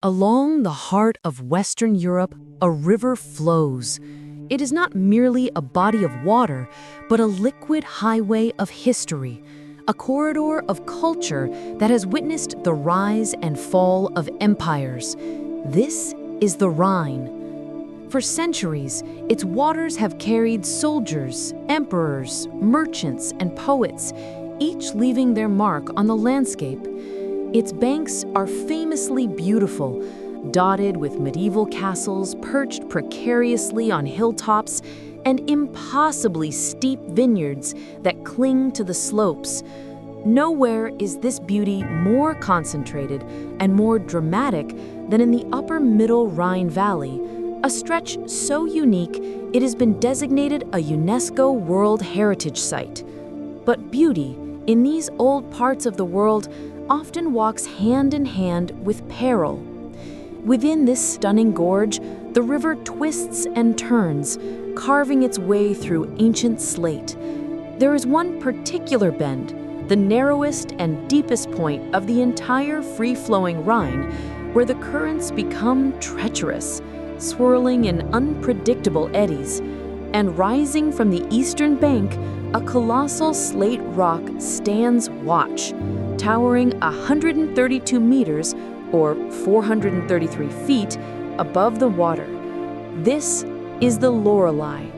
Along the heart of Western Europe, a river flows. It is not merely a body of water, but a liquid highway of history, a corridor of culture that has witnessed the rise and fall of empires. This is the Rhine. For centuries, its waters have carried soldiers, emperors, merchants, and poets, each leaving their mark on the landscape. Its banks are famously beautiful, dotted with medieval castles perched precariously on hilltops and impossibly steep vineyards that cling to the slopes. Nowhere is this beauty more concentrated and more dramatic than in the upper middle Rhine Valley, a stretch so unique it has been designated a UNESCO World Heritage Site. But beauty in these old parts of the world often walks hand in hand with peril. Within this stunning gorge, the river twists and turns, carving its way through ancient slate. There is one particular bend, the narrowest and deepest point of the entire free-flowing Rhine, where the currents become treacherous, swirling in unpredictable eddies. And rising from the eastern bank, a colossal slate rock stands watch, towering 132 meters, or 433 feet, above the water. This is the Loreley.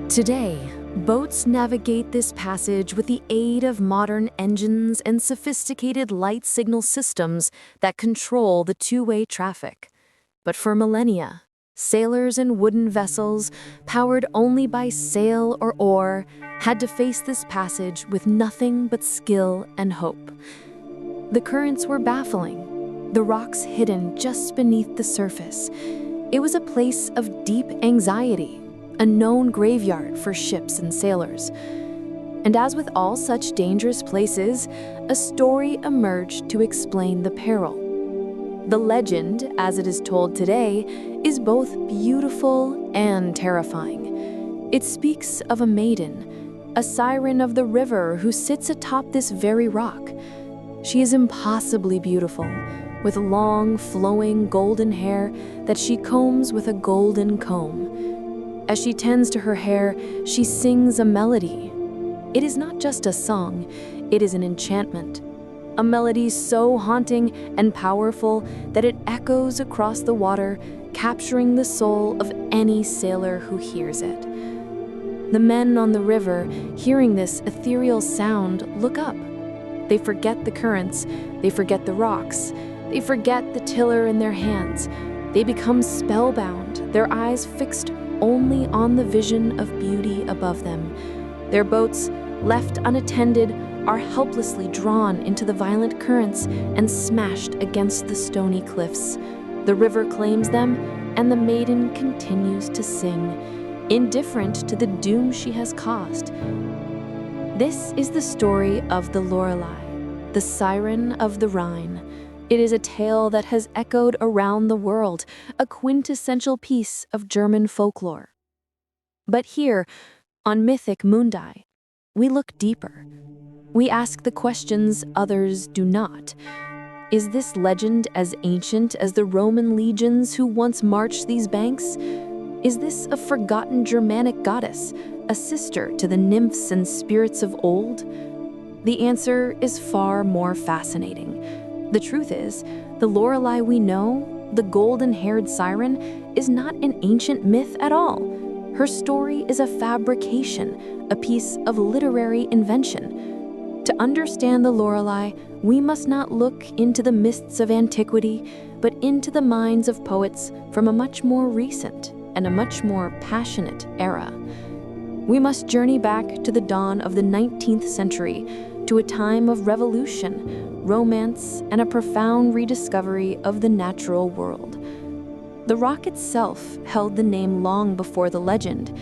Today, boats navigate this passage with the aid of modern engines and sophisticated light signal systems that control the two-way traffic. But for millennia, sailors in wooden vessels, powered only by sail or oar, had to face this passage with nothing but skill and hope. The currents were baffling, the rocks hidden just beneath the surface. It was a place of deep anxiety, a known graveyard for ships and sailors. And as with all such dangerous places, a story emerged to explain the peril. The legend, as it is told today, is both beautiful and terrifying. It speaks of a maiden, a siren of the river who sits atop this very rock. She is impossibly beautiful, with long, flowing golden hair that she combs with a golden comb. As she tends to her hair, she sings a melody. It is not just a song, it is an enchantment. A melody so haunting and powerful that it echoes across the water, capturing the soul of any sailor who hears it. The men on the river, hearing this ethereal sound, look up. They forget the currents, they forget the rocks, they forget the tiller in their hands. They become spellbound, their eyes fixed only on the vision of beauty above them. Their boats, left unattended, are helplessly drawn into the violent currents and smashed against the stony cliffs. The river claims them, and the maiden continues to sing, indifferent to the doom she has caused. This is the story of the Loreley, the siren of the Rhine. It is a tale that has echoed around the world, a quintessential piece of German folklore. But here, on Mythic Mundi, we look deeper. We ask the questions others do not. Is this legend as ancient as the Roman legions who once marched these banks? Is this a forgotten Germanic goddess, a sister to the nymphs and spirits of old? The answer is far more fascinating. The truth is, the Loreley we know, the golden-haired siren, is not an ancient myth at all. Her story is a fabrication, a piece of literary invention. To understand the Loreley, we must not look into the mists of antiquity, but into the minds of poets from a much more recent and a much more passionate era. We must journey back to the dawn of the 19th century, to a time of revolution, romance, and a profound rediscovery of the natural world. The rock itself held the name long before the legend.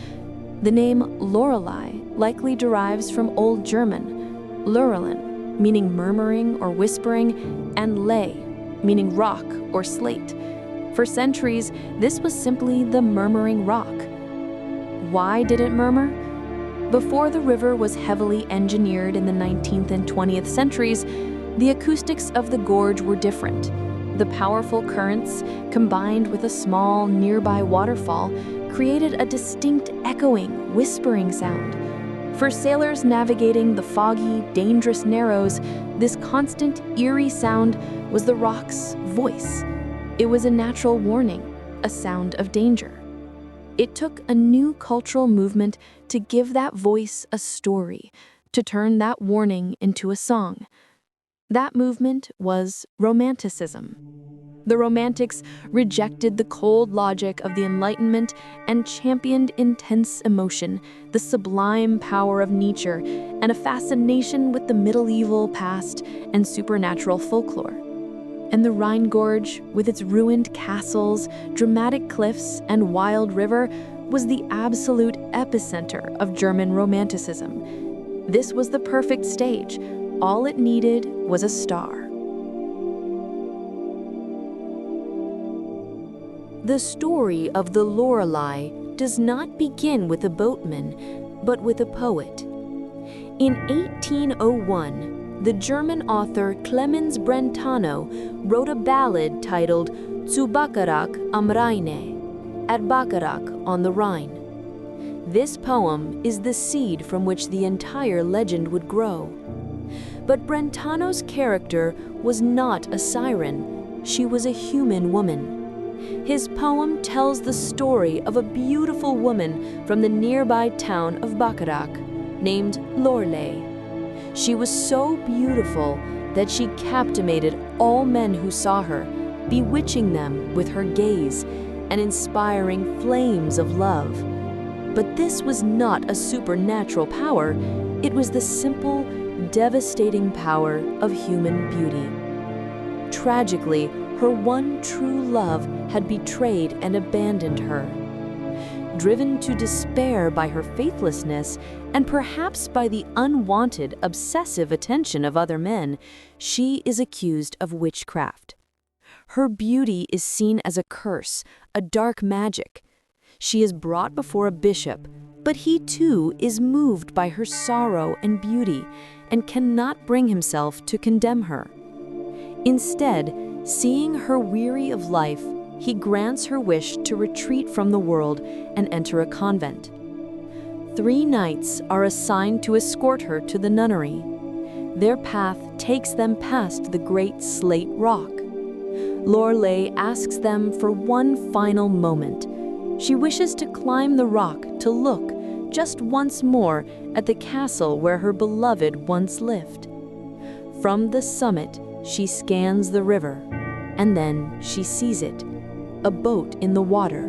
The name Loreley likely derives from Old German, Lorelin, meaning murmuring or whispering, and ley, meaning rock or slate. For centuries, this was simply the Murmuring Rock. Why did it murmur? Before the river was heavily engineered in the 19th and 20th centuries, The acoustics of the gorge were different. The powerful currents, combined with a small nearby waterfall, created a distinct echoing, whispering sound. For sailors navigating the foggy, dangerous narrows, this constant, eerie sound was the rock's voice. It was a natural warning, a sound of danger. It took a new cultural movement to give that voice a story, to turn that warning into a song. That movement was Romanticism. The Romantics rejected the cold logic of the Enlightenment and championed intense emotion, the sublime power of nature, and a fascination with the medieval past and supernatural folklore. And the Rhine Gorge, with its ruined castles, dramatic cliffs, and wild river, was the absolute epicenter of German Romanticism. This was the perfect stage. All it needed was a star. The story of the Lorelei does not begin with a boatman, but with a poet. In 1801, the German author Clemens Brentano wrote a ballad titled Zu Bacharach am Rheine, at Bacharach on the Rhine. This poem is the seed from which the entire legend would grow. But Brentano's character was not a siren, she was a human woman. His poem tells the story of a beautiful woman from the nearby town of Bacharach, named Lorelei. She was so beautiful that she captivated all men who saw her, bewitching them with her gaze and inspiring flames of love. But this was not a supernatural power, it was the simple, devastating power of human beauty. Tragically, her one true love had betrayed and abandoned her. Driven to despair by her faithlessness and perhaps by the unwanted, obsessive attention of other men, she is accused of witchcraft. Her beauty is seen as a curse, a dark magic. She is brought before a bishop, but he too is moved by her sorrow and beauty and cannot bring himself to condemn her. Instead, seeing her weary of life, he grants her wish to retreat from the world and enter a convent. 3 knights are assigned to escort her to the nunnery. Their path takes them past the great slate rock. Lorelei asks them for one final moment. She wishes to climb the rock to look just once more at the castle where her beloved once lived. From the summit, she scans the river, and then she sees it, a boat in the water.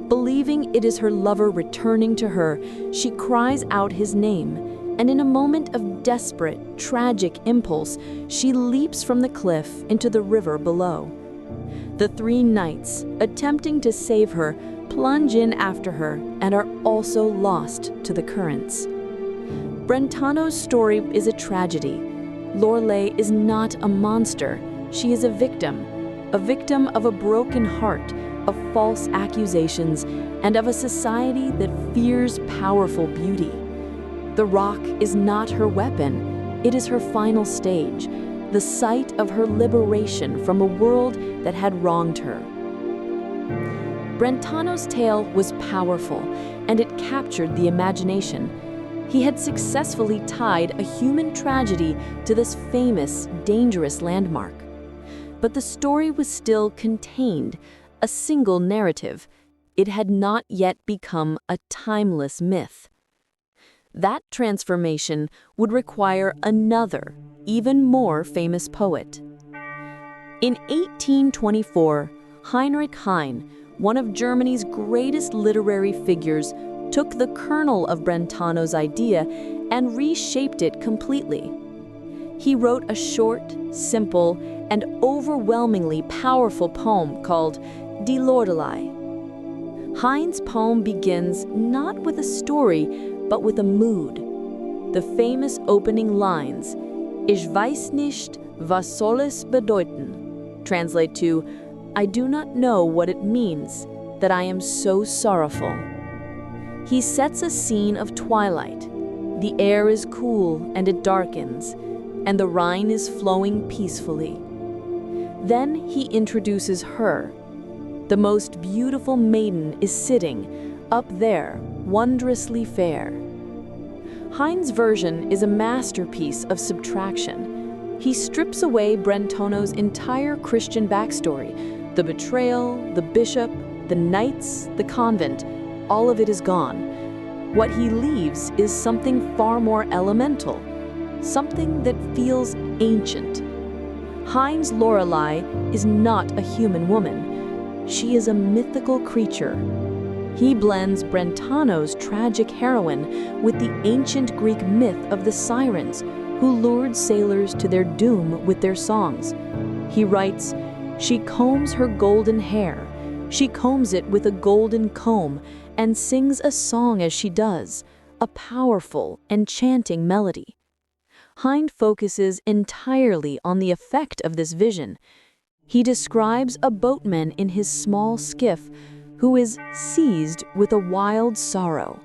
Believing it is her lover returning to her, she cries out his name, and in a moment of desperate, tragic impulse, she leaps from the cliff into the river below. The 3 knights, attempting to save her, plunge in after her and are also lost to the currents. Brentano's story is a tragedy. Lorelei is not a monster, she is a victim of a broken heart, of false accusations, and of a society that fears powerful beauty. The rock is not her weapon, it is her final stage, the site of her liberation from a world that had wronged her. Brentano's tale was powerful, and it captured the imagination. He had successfully tied a human tragedy to this famous, dangerous landmark. But the story was still contained, a single narrative. It had not yet become a timeless myth. That transformation would require another, even more famous poet. In 1824, Heinrich Heine, one of Germany's greatest literary figures, took the kernel of Brentano's idea and reshaped it completely. He wrote a short, simple, and overwhelmingly powerful poem called Die Lorelei. Heine's poem begins not with a story, but with a mood. The famous opening lines, Ich weiß nicht, was soll es bedeuten, translate to, I do not know what it means, that I am so sorrowful. He sets a scene of twilight. The air is cool and it darkens. and the Rhine is flowing peacefully. Then he introduces her. The most beautiful maiden is sitting, up there, wondrously fair. Heine's version is a masterpiece of subtraction. He strips away Brentano's entire Christian backstory, the betrayal, the bishop, the knights, the convent, all of it is gone. What he leaves is something far more elemental, something that feels ancient. Heine's Lorelei is not a human woman. She is a mythical creature. He blends Brentano's tragic heroine with the ancient Greek myth of the sirens who lured sailors to their doom with their songs. He writes, "She combs her golden hair. She combs it with a golden comb and sings a song as she does, a powerful, enchanting melody." Heine focuses entirely on the effect of this vision. He describes a boatman in his small skiff who is seized with a wild sorrow.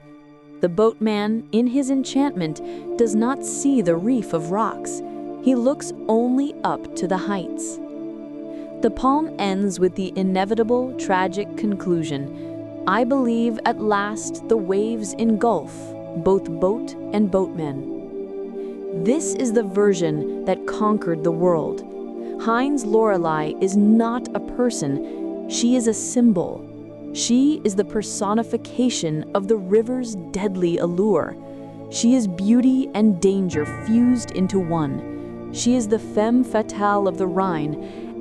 The boatman, in his enchantment, does not see the reef of rocks. He looks only up to the heights. The poem ends with the inevitable, tragic conclusion, "I believe at last the waves engulf both boat and boatman." This is the version that conquered the world. Heine's Lorelei is not a person, she is a symbol. She is the personification of the river's deadly allure. She is beauty and danger fused into one. She is the femme fatale of the Rhine,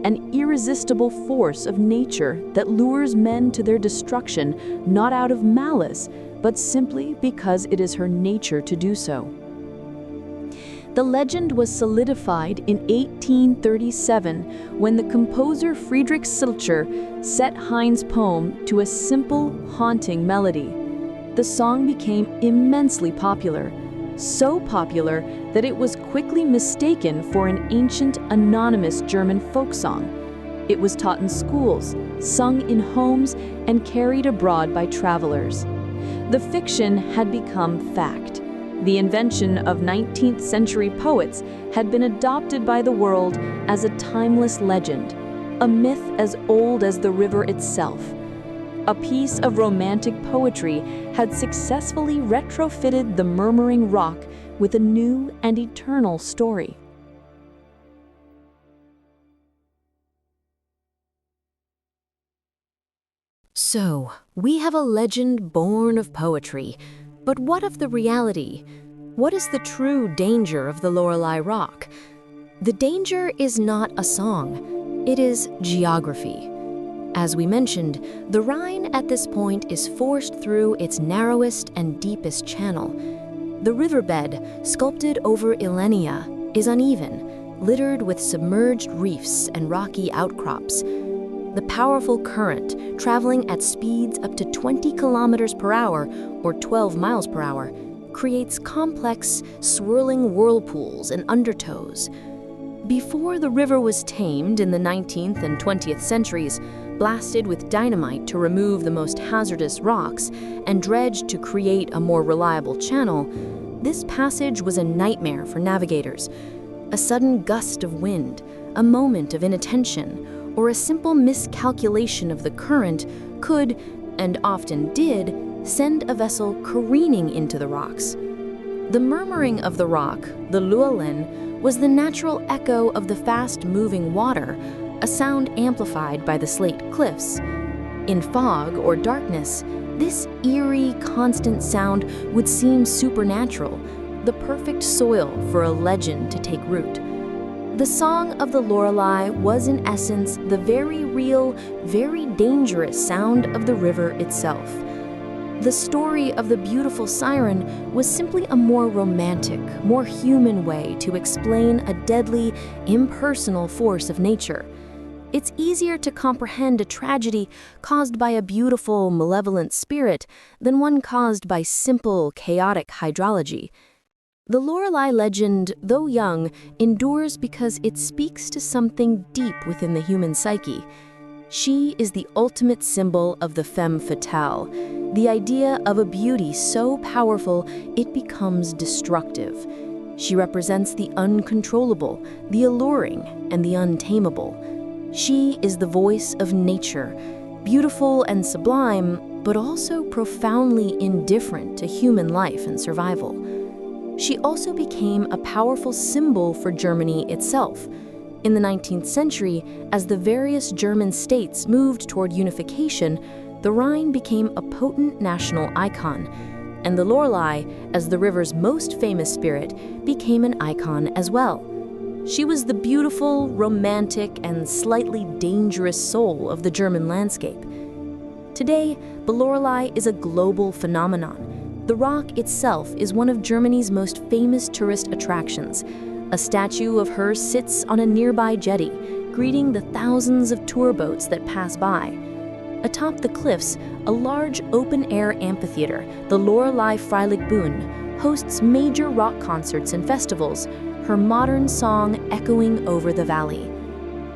an irresistible force of nature that lures men to their destruction not out of malice, but simply because it is her nature to do so. The legend was solidified in 1837 when the composer Friedrich Schiller set Heine's poem to a simple, haunting melody. The song became immensely popular, so popular that it was quickly mistaken for an ancient, anonymous German folk song. It was taught in schools, sung in homes, and carried abroad by travelers. The fiction had become fact. The invention of 19th century poets had been adopted by the world as a timeless legend, a myth as old as the river itself. A piece of romantic poetry had successfully retrofitted the Murmuring Rock with a new and eternal story. So, we have a legend born of poetry. But what of the reality? What is the true danger of the Lorelei Rock? The danger is not a song, it is geography. As we mentioned, the Rhine at this point is forced through its narrowest and deepest channel. The riverbed, sculpted over millennia, is uneven, littered with submerged reefs and rocky outcrops. The powerful current, traveling at speeds up to 20 kilometers per hour or 12 miles per hour, creates complex, swirling whirlpools and undertows. Before the river was tamed in the 19th and 20th centuries, blasted with dynamite to remove the most hazardous rocks, and dredged to create a more reliable channel, this passage was a nightmare for navigators. A sudden gust of wind, a moment of inattention, or a simple miscalculation of the current could, and often did, send a vessel careening into the rocks. The murmuring of the rock, the luolin, was the natural echo of the fast-moving water, a sound amplified by the slate cliffs. In fog or darkness, this eerie, constant sound would seem supernatural, the perfect soil for a legend to take root. The song of the Lorelei was in essence the very real, very dangerous sound of the river itself. The story of the beautiful siren was simply a more romantic, more human way to explain a deadly, impersonal force of nature. It's easier to comprehend a tragedy caused by a beautiful, malevolent spirit than one caused by simple, chaotic hydrology. The Lorelei legend, though young, endures because it speaks to something deep within the human psyche. She is the ultimate symbol of the femme fatale, the idea of a beauty so powerful it becomes destructive. She represents the uncontrollable, the alluring, and the untamable. She is the voice of nature, beautiful and sublime, but also profoundly indifferent to human life and survival. She also became a powerful symbol for Germany itself. In the 19th century, as the various German states moved toward unification, the Rhine became a potent national icon, and the Lorelei, as the river's most famous spirit, became an icon as well. She was the beautiful, romantic, and slightly dangerous soul of the German landscape. Today, the Lorelei is a global phenomenon. The rock itself is one of Germany's most famous tourist attractions. A statue of her sits on a nearby jetty, greeting the thousands of tour boats that pass by. Atop the cliffs, a large open-air amphitheater, the Lorelei Freilichtbühne, hosts major rock concerts and festivals, her modern song echoing over the valley.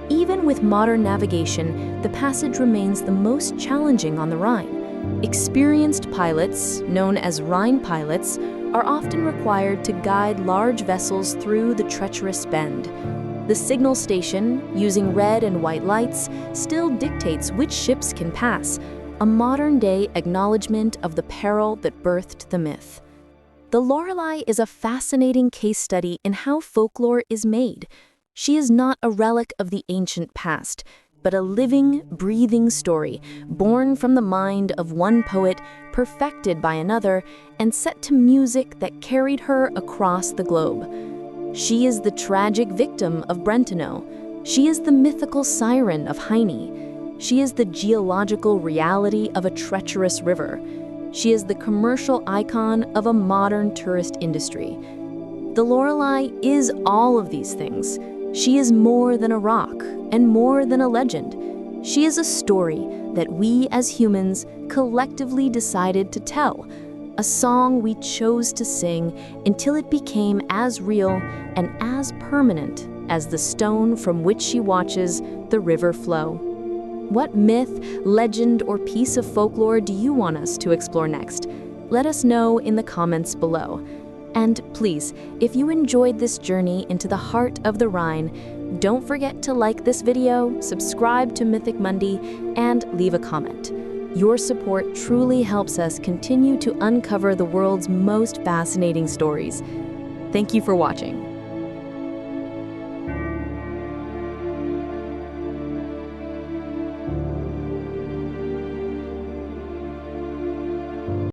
Even with modern navigation, the passage remains the most challenging on the Rhine. Experienced pilots, known as Rhine pilots, are often required to guide large vessels through the treacherous bend. The signal station, using red and white lights, still dictates which ships can pass, a modern-day acknowledgement of the peril that birthed the myth. The Lorelei is a fascinating case study in how folklore is made. She is not a relic of the ancient past, but a living, breathing story, born from the mind of one poet, perfected by another, and set to music that carried her across the globe. She is the tragic victim of Brentano. She is the mythical siren of Heine. She is the geological reality of a treacherous river. She is the commercial icon of a modern tourist industry. The Lorelei is all of these things. She is more than a rock and more than a legend. She is a story that we as humans collectively decided to tell, a song we chose to sing until it became as real and as permanent as the stone from which she watches the river flow. What myth, legend, or piece of folklore do you want us to explore next? Let us know in the comments below. And please, if you enjoyed this journey into the heart of the Rhine, don't forget to like this video, subscribe to Mythic Mundi, and leave a comment. Your support truly helps us continue to uncover the world's most fascinating stories. Thank you for watching.